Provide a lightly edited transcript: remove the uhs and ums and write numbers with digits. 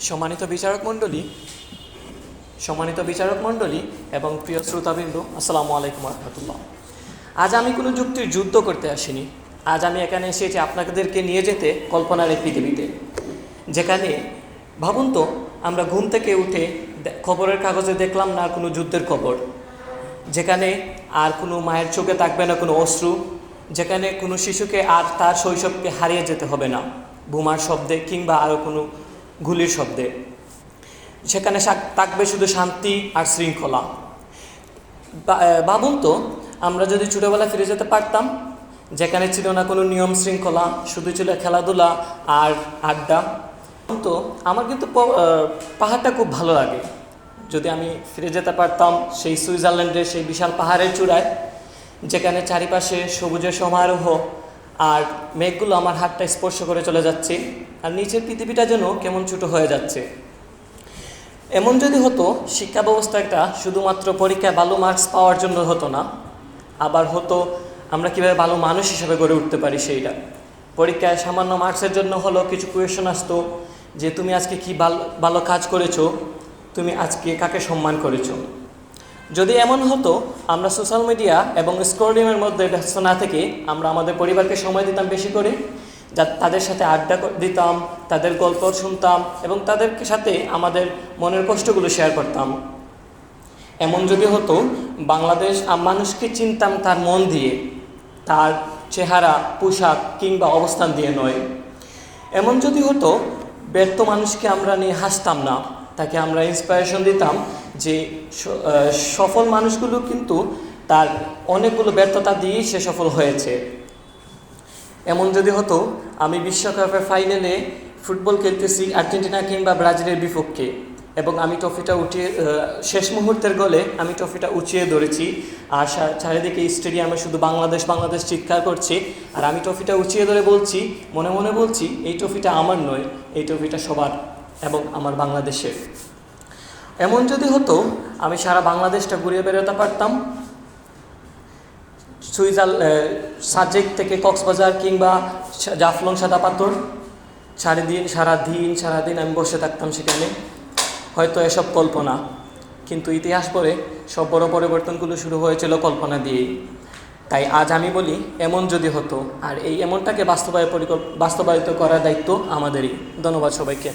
সম্মানিত বিচারক মণ্ডলী এবং প্রিয় শ্রোতাবৃন্দ, আসসালামু আলাইকুম রহমতুল্লাহ। আজ আমি কোনো যুক্তির যুদ্ধ করতে আসিনি। আজ আমি এখানে এসেছি আপনাদেরকে নিয়ে যেতে কল্পনার এক পৃথিবীতে, যেখানে ভাবুন তো, আমরা ঘুম থেকে উঠে খবরের কাগজে দেখলাম না কোনো যুদ্ধের খবর, যেখানে আর কোনো মায়ের চোখে থাকবে না কোনো অশ্রু, যেখানে কোনো শিশুকে আর তার শৈশবকে হারিয়ে যেতে হবে না বোমার শব্দে কিংবা আরও কোনো গুলির শব্দে। সেখানে থাকবে শুধু শান্তি আর শৃঙ্খলা। ভাবুন তো, আমরা যদি ছোটোবেলা ফিরে যেতে পারতাম, যেখানে ছিল না কোনো নিয়ম শৃঙ্খলা, শুধু ছিল খেলাধুলা আর আড্ডা। তো আমার কিন্তু পাহাড়টা খুব ভালো লাগে। যদি আমি ফিরে যেতে পারতাম সেই সুইজারল্যান্ডের সেই বিশাল পাহাড়ের চূড়ায়, যেখানে চারিপাশে সবুজের সমারোহ আর মেঘগুলো আমার হাতটা স্পর্শ করে চলে যাচ্ছে, আর নিচের পৃথিবীটা যেন কেমন ছোটো হয়ে যাচ্ছে। এমন যদি হতো, শিক্ষা ব্যবস্থাটা শুধুমাত্র পরীক্ষায় ভালো মার্কস পাওয়ার জন্য হতো না, আবার হতো আমরা কীভাবে ভালো মানুষ হিসেবে গড়ে উঠতে পারি সেইটা। পরীক্ষায় সামান্য মার্কসের জন্য হলো কিছু কোয়েশন আসতো, যে তুমি আজকে কি ভালো কাজ করেছো, তুমি আজকে কাকে সম্মান করেছো। যদি এমন হতো, আমরা সোশ্যাল মিডিয়া এবং স্ক্রলিংয়ের মধ্যে ব্যস্ত না থেকে আমরা আমাদের পরিবারকে সময় দিতাম বেশি করে, যা তাদের সাথে আড্ডা দিতাম, তাদের গল্প শুনতাম এবং তাদের সাথে আমাদের মনের কষ্টগুলো শেয়ার করতাম। এমন যদি হতো, বাংলাদেশ মানুষকে চিনতাম তার মন দিয়ে, তার চেহারা, পোশাক কিংবা অবস্থান দিয়ে নয়। এমন যদি হতো, ব্যর্থ মানুষকে আমরা নিয়ে হাসতাম না, তাকে আমরা ইন্সপিরেশন দিতাম যে সফল মানুষগুলো কিন্তু তার অনেকগুলো ব্যর্থতা দিয়েই সে সফল হয়েছে। এমন যদি হতো, আমি বিশ্বকাপের ফাইনালে ফুটবল খেলতেছি আর্জেন্টিনা কিংবা ব্রাজিলের বিপক্ষে, এবং আমি ট্রফিটা উঠিয়ে শেষ মুহূর্তের গোলে আমি ট্রফিটা উঁচিয়ে ধরেছি, আর চারিদিকে স্টেডিয়ামে শুধু বাংলাদেশ বাংলাদেশ চিৎকার করছে, আর আমি ট্রফিটা উঁচিয়ে ধরে বলছি, মনে মনে বলছি, এই ট্রফিটা আমার নয়, এই ট্রফিটা সবার এবং আমার বাংলাদেশের। এমন যদি হতো, আমি সারা বাংলাদেশটা ঘুরিয়ে বেরোতে পারতাম, সাজেক থেকে কক্সবাজার কিংবা জাফলং সাদা পাথর, সারাদিন আমি বসে থাকতাম সেখানে। হয়তো এসব কল্পনা, কিন্তু ইতিহাস পড়ে সব বড় পরিবর্তনগুলো শুরু হয়েছিল কল্পনা দিয়েই। তাই আজ আমি বলি, এমন যদি হতো, আর এই এমনটাকে বাস্তবায়িত করার দায়িত্ব আমাদেরই। ধন্যবাদ সবাইকে।